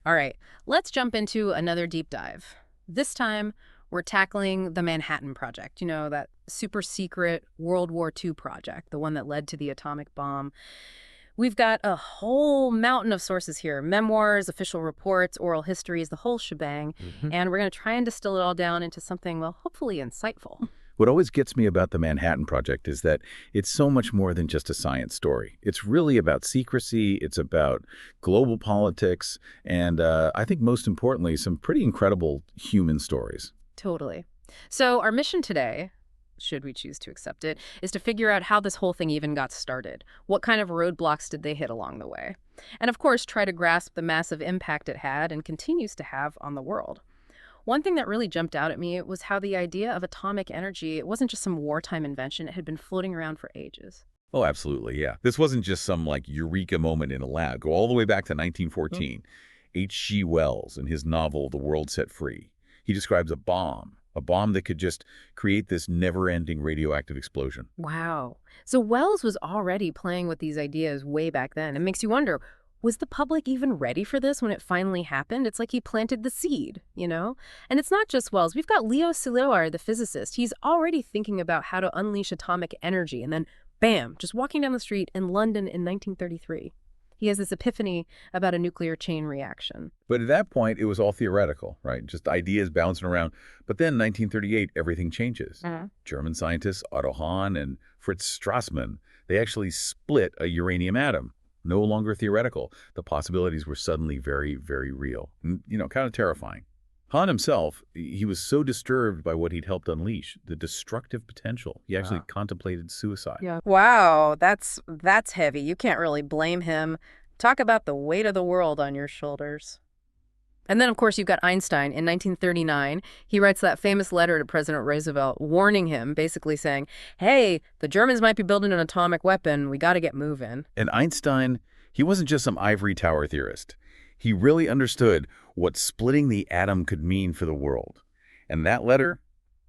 All right, let's jump into another deep dive. This time, we're tackling the Manhattan Project, that super secret World War II project, the one that led to the atomic bomb. We've got a whole mountain of sources here: memoirs, official reports, oral histories, the whole shebang. Mhm. And we're going to try and distill it all down into something, well, hopefully insightful. What always gets me about the Manhattan Project is that it's so much more than just a science story. It's really about secrecy, it's about global politics, and I think most importantly, some pretty incredible human stories. Totally. So, our mission today, should we choose to accept it, is to figure out how this whole thing even got started. What kind of roadblocks did they hit along the way? And of course, try to grasp the massive impact it had and continues to have on the world. One thing that really jumped out at me was how the idea of atomic energy, it wasn't just some wartime invention, it had been floating around for ages. Oh, absolutely, yeah. This wasn't just some like eureka moment in a lab. Go all the way back to Mm. 1914. H.G. Wells in his novel The World Set Free. He describes a bomb that could just create this never-ending radioactive explosion. Wow. So Wells was already playing with these ideas way back then. It makes you wonder, was the public even ready for this when it finally happened? It's like he planted the seed. And it's not just Wells. We've got Leo Szilard, the physicist. He's already thinking about how to unleash atomic energy. And then, bam, just walking down the street in London in 1933. He has this epiphany about a nuclear chain reaction. But at that point, it was all theoretical, right? Just ideas bouncing around. But then 1938, everything changes. German scientists Otto Hahn and Fritz Strassmann, they actually split a uranium atom. No longer theoretical. The possibilities were suddenly very, very real. And, kind of terrifying. Hahn himself, he was so disturbed by what he'd helped unleash, the destructive potential. He actually Wow. contemplated suicide. Yeah. Wow, that's heavy. You can't really blame him. Talk about the weight of the world on your shoulders. And then, of course, you've got Einstein in 1939. He writes that famous letter to President Roosevelt warning him, basically saying, hey, the Germans might be building an atomic weapon. We got to get moving. And Einstein, he wasn't just some ivory tower theorist. He really understood what splitting the atom could mean for the world. And that letter,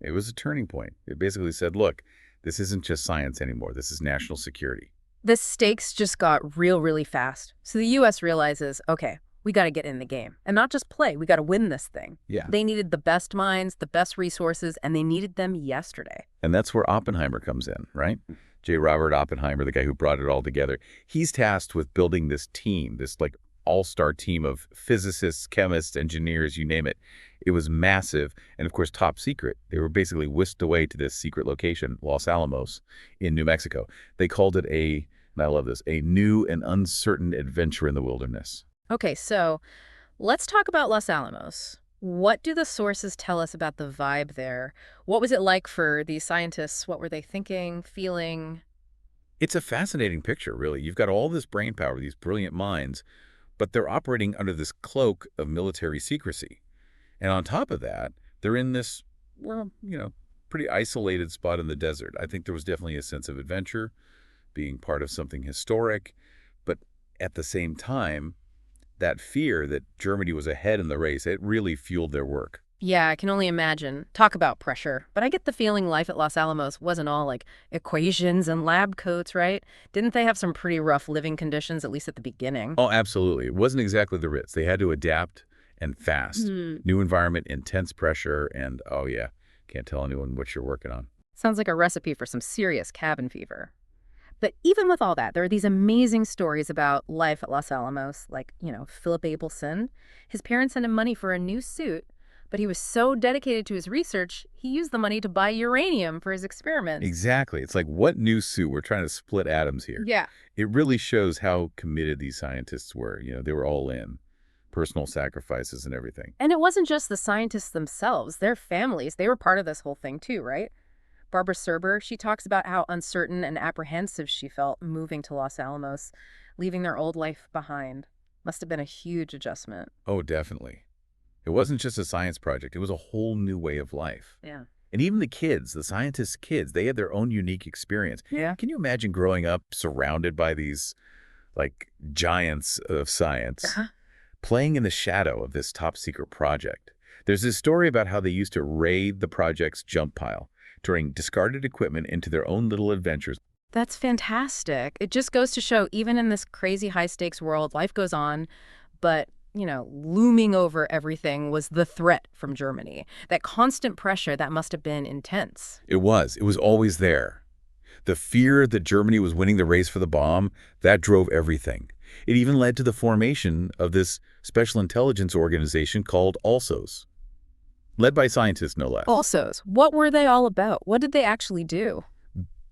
it was a turning point. It basically said, look, this isn't just science anymore. This is national security. The stakes just got real, really fast. So the U.S. realizes, okay, we got to get in the game and not just play. We got to win this thing. Yeah. They needed the best minds, the best resources, and they needed them yesterday. And that's where Oppenheimer comes in, right? J. Robert Oppenheimer, the guy who brought it all together, he's tasked with building this team, this like all-star team of physicists, chemists, engineers, you name it. It was massive and, of course, top secret. They were basically whisked away to this secret location, Los Alamos in New Mexico. They called it and I love this, a new and uncertain adventure in the wilderness. Okay, so let's talk about Los Alamos. What do the sources tell us about the vibe there? What was it like for these scientists? What were they thinking, feeling? It's a fascinating picture, really. You've got all this brain power, these brilliant minds, but they're operating under this cloak of military secrecy. And on top of that, they're in this, well, pretty isolated spot in the desert. I think there was definitely a sense of adventure, being part of something historic, but at the same time, that fear that Germany was ahead in the race, it really fueled their work. Yeah, I can only imagine. Talk about pressure. But I get the feeling life at Los Alamos wasn't all like equations and lab coats, right? Didn't they have some pretty rough living conditions, at least at the beginning? Oh, absolutely. It wasn't exactly the Ritz. They had to adapt and fast. Hmm. New environment, intense pressure, and oh yeah, can't tell anyone what you're working on. Sounds like a recipe for some serious cabin fever. But even with all that, there are these amazing stories about life at Los Alamos, like, Philip Abelson. His parents sent him money for a new suit, but he was so dedicated to his research, he used the money to buy uranium for his experiments. Exactly. It's like, what new suit? We're trying to split atoms here. Yeah. It really shows how committed these scientists were. They were all in. Personal sacrifices and everything. And it wasn't just the scientists themselves, their families, they were part of this whole thing too, right? Barbara Serber, she talks about how uncertain and apprehensive she felt moving to Los Alamos, leaving their old life behind. Must have been a huge adjustment. Oh, definitely. It wasn't just a science project. It was a whole new way of life. Yeah. And even the kids, the scientists' kids, they had their own unique experience. Yeah. Can you imagine growing up surrounded by these, like, giants of science, playing in the shadow of this top-secret project? There's this story about how they used to raid the project's jump pile, turning discarded equipment into their own little adventures. That's fantastic. It just goes to show, even in this crazy high-stakes world, life goes on, but looming over everything was the threat from Germany. That constant pressure, that must have been intense. It was. It was always there. The fear that Germany was winning the race for the bomb, that drove everything. It even led to the formation of this special intelligence organization called ALSOs, led by scientists no less. ALSOs, what were they all about? What did they actually do?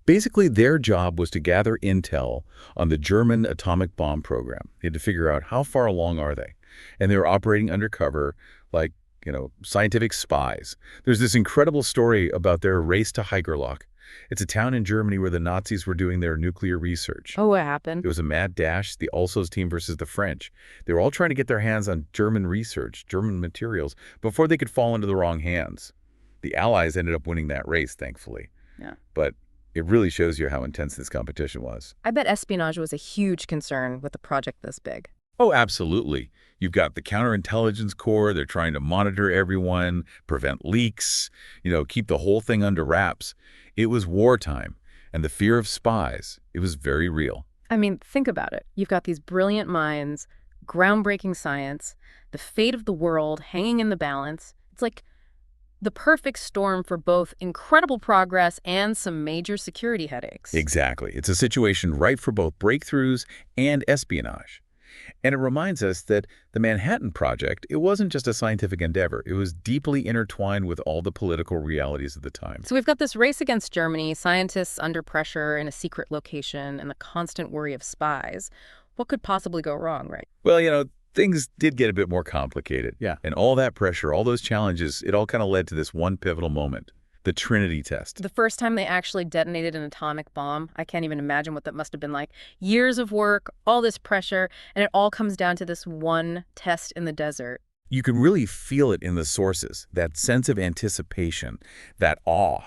Basically, their job was to gather intel on the German atomic bomb program. They had to figure out how far along are they. And they were operating undercover like, scientific spies. There's this incredible story about their race to Heigerloch. It's a town in Germany where the Nazis were doing their nuclear research. Oh, what happened? It was a mad dash, the ALSOs team versus the French. They were all trying to get their hands on German research, German materials, before they could fall into the wrong hands. The Allies ended up winning that race, thankfully. Yeah. But it really shows you how intense this competition was. I bet espionage was a huge concern with a project this big. Oh, absolutely. You've got the counterintelligence corps. They're trying to monitor everyone, prevent leaks, keep the whole thing under wraps. It was wartime, and the fear of spies, it was very real. I mean, think about it. You've got these brilliant minds, groundbreaking science, the fate of the world hanging in the balance. It's like the perfect storm for both incredible progress and some major security headaches. Exactly. It's a situation ripe for both breakthroughs and espionage. And it reminds us that the Manhattan Project, it wasn't just a scientific endeavor. It was deeply intertwined with all the political realities of the time. So we've got this race against Germany, scientists under pressure in a secret location, and the constant worry of spies. What could possibly go wrong, right? Well, things did get a bit more complicated. Yeah. And all that pressure, all those challenges, it all kind of led to this one pivotal moment, the Trinity test. The first time they actually detonated an atomic bomb, I can't even imagine what that must have been like. Years of work, all this pressure, and it all comes down to this one test in the desert. You can really feel it in the sources, that sense of anticipation, that awe.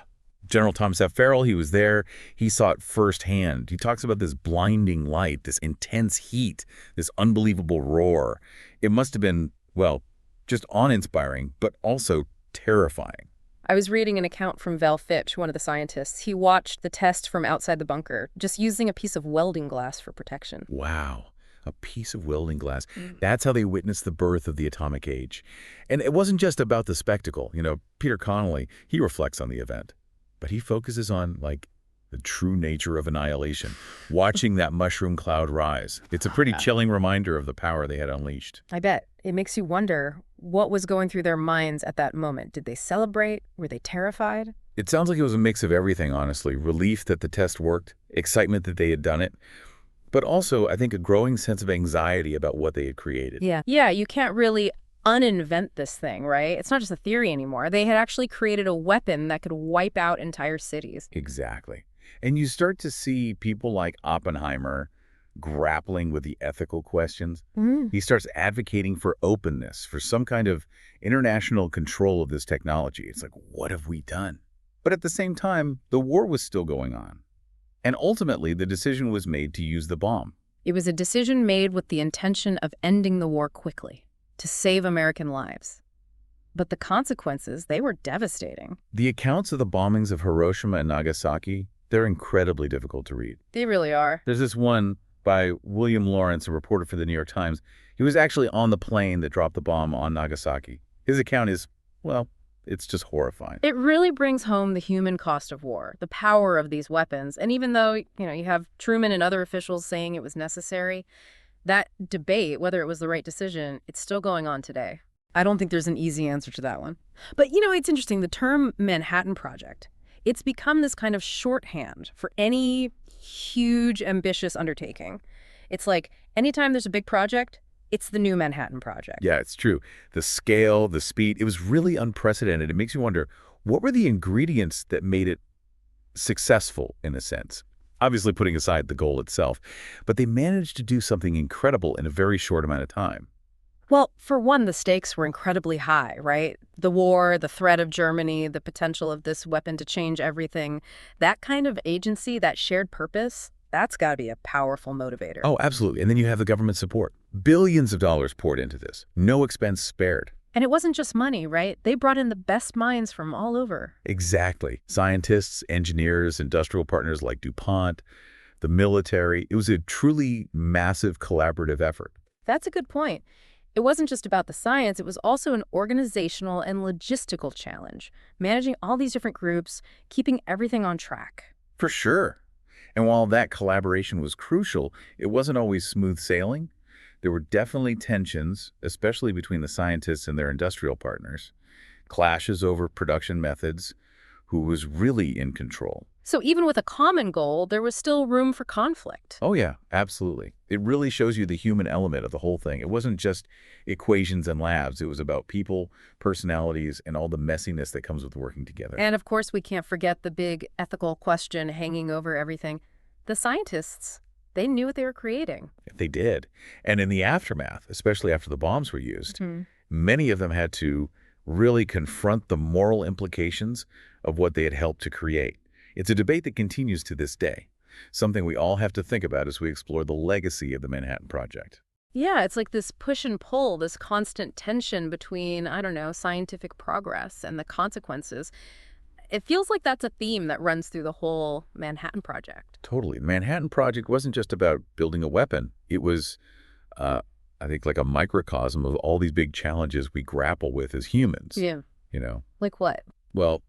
General Thomas F. Farrell, he was there. He saw it firsthand. He talks about this blinding light, this intense heat, this unbelievable roar. It must have been, just awe-inspiring, but also terrifying. I was reading an account from Val Fitch, one of the scientists. He watched the test from outside the bunker, just using a piece of welding glass for protection. Wow. A piece of welding glass. That's how they witnessed the birth of the atomic age. And it wasn't just about the spectacle. Peter Connolly, he reflects on the event. But he focuses on, the true nature of annihilation, watching that mushroom cloud rise. It's a pretty chilling reminder of the power they had unleashed. I bet. It makes you wonder what was going through their minds at that moment. Did they celebrate? Were they terrified? It sounds like it was a mix of everything, honestly. Relief that the test worked, excitement that they had done it, but also, I think, a growing sense of anxiety about what they had created. Yeah, you can't really uninvent this thing, right? It's not just a theory anymore. They had actually created a weapon that could wipe out entire cities. Exactly. And you start to see people like Oppenheimer grappling with the ethical questions. He starts advocating for openness, for some kind of international control of this technology. It's like, what have we done? But at the same time, the war was still going on. And ultimately, the decision was made to use the bomb. It was a decision made with the intention of ending the war quickly, to save American lives. But the consequences, they were devastating. The accounts of the bombings of Hiroshima and Nagasaki, they're incredibly difficult to read. They really are. There's this one by William Lawrence, a reporter for the New York Times. He was actually on the plane that dropped the bomb on Nagasaki. His account is, it's just horrifying. It really brings home the human cost of war, the power of these weapons. And even though, you have Truman and other officials saying it was necessary, that debate, whether it was the right decision, it's still going on today. I don't think there's an easy answer to that one. But, it's interesting, the term Manhattan Project, it's become this kind of shorthand for any huge, ambitious undertaking. It's like anytime there's a big project, it's the new Manhattan Project. Yeah, it's true. The scale, the speed, it was really unprecedented. It makes you wonder, what were the ingredients that made it successful in a sense? Obviously putting aside the goal itself, but they managed to do something incredible in a very short amount of time. Well, for one, the stakes were incredibly high, right? The war, the threat of Germany, the potential of this weapon to change everything. That kind of agency, that shared purpose, that's got to be a powerful motivator. Oh, absolutely. And then you have the government support. Billions of dollars poured into this. No expense spared. And it wasn't just money, right? They brought in the best minds from all over. Exactly. Scientists, engineers, industrial partners like DuPont, the military. It was a truly massive collaborative effort. That's a good point. It wasn't just about the science, it was also an organizational and logistical challenge, managing all these different groups, keeping everything on track. For sure. And while that collaboration was crucial, it wasn't always smooth sailing. There were definitely tensions, especially between the scientists and their industrial partners, clashes over production methods, who was really in control. So even with a common goal, there was still room for conflict. Oh, yeah, absolutely. It really shows you the human element of the whole thing. It wasn't just equations and labs. It was about people, personalities, and all the messiness that comes with working together. And of course, we can't forget the big ethical question hanging over everything. The scientists, they knew what they were creating. They did. And in the aftermath, especially after the bombs were used, Mhm. many of them had to really confront the moral implications of what they had helped to create. It's a debate that continues to this day, something we all have to think about as we explore the legacy of the Manhattan Project. Yeah, it's like this push and pull, this constant tension between, I don't know, scientific progress and the consequences. It feels like that's a theme that runs through the whole Manhattan Project. Totally. The Manhattan Project wasn't just about building a weapon. It was, uh, I think, like a microcosm of all these big challenges we grapple with as humans, Yeah. you know? Like what? Well,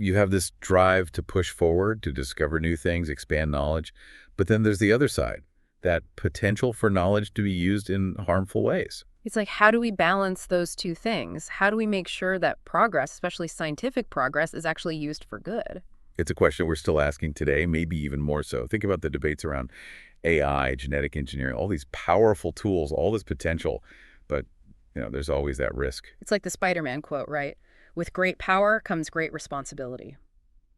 you have this drive to push forward, to discover new things, expand knowledge. But then there's the other side, that potential for knowledge to be used in harmful ways. It's like, how do we balance those two things? How do we make sure that progress, especially scientific progress, is actually used for good? It's a question we're still asking today, maybe even more so. Think about the debates around AI, genetic engineering, all these powerful tools, all this potential. But, there's always that risk. It's like the Spider-Man quote, right? With great power comes great responsibility.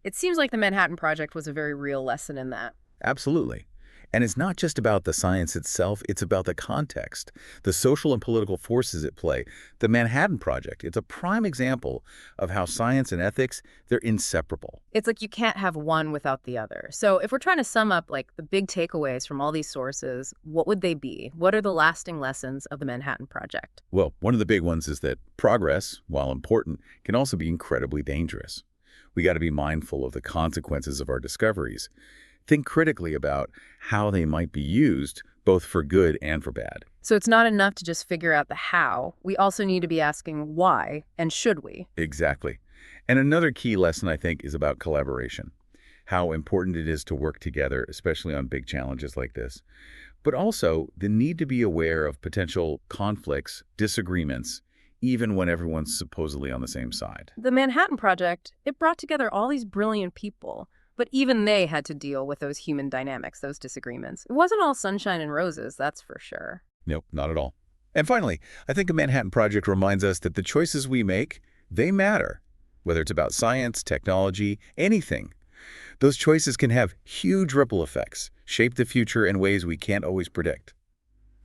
It seems like the Manhattan Project was a very real lesson in that. Absolutely. And it's not just about the science itself, it's about the context, the social and political forces at play. The Manhattan Project, it's a prime example of how science and ethics, they're inseparable. It's like you can't have one without the other. So if we're trying to sum up like the big takeaways from all these sources, what would they be? What are the lasting lessons of the Manhattan Project? Well, one of the big ones is that progress, while important, can also be incredibly dangerous. We got to be mindful of the consequences of our discoveries. Think critically about how they might be used, both for good and for bad. So it's not enough to just figure out the how. We also need to be asking why and should we? Exactly. And another key lesson, I think, is about collaboration. How important it is to work together, especially on big challenges like this. But also the need to be aware of potential conflicts, disagreements, even when everyone's supposedly on the same side. The Manhattan Project, it brought together all these brilliant people, but even they had to deal with those human dynamics, those disagreements. It wasn't all sunshine and roses, that's for sure. Nope, not at all. And finally, I think the Manhattan Project reminds us that the choices we make, they matter. Whether it's about science, technology, anything. Those choices can have huge ripple effects, shape the future in ways we can't always predict.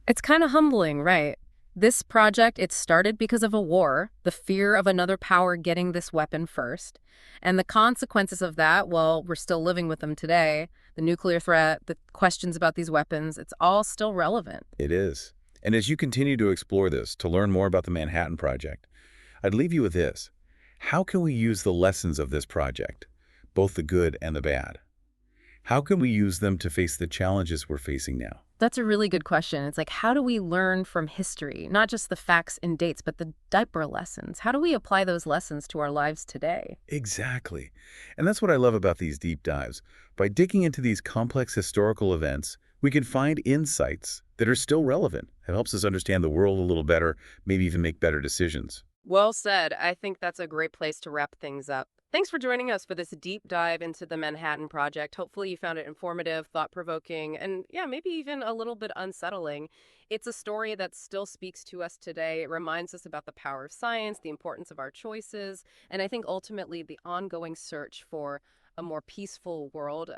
It's kind of humbling, right? This project, it started because of a war, the fear of another power getting this weapon first. And the consequences of that, well, we're still living with them today. The nuclear threat, the questions about these weapons, it's all still relevant. It is. And as you continue to explore this, to learn more about the Manhattan Project, I'd leave you with this. How can we use the lessons of this project, both the good and the bad? How can we use them to face the challenges we're facing now? That's a really good question. It's like, how do we learn from history? Not just the facts and dates, but the deeper lessons. How do we apply those lessons to our lives today? Exactly. And that's what I love about these deep dives. By digging into these complex historical events, we can find insights that are still relevant. It helps us understand the world a little better, maybe even make better decisions. Well said. I think that's a great place to wrap things up. Thanks for joining us for this deep dive into the Manhattan Project. Hopefully you found it informative, thought-provoking, and yeah, maybe even a little bit unsettling. It's a story that still speaks to us today. It reminds us about the power of science, the importance of our choices, and I think ultimately the ongoing search for a more peaceful world,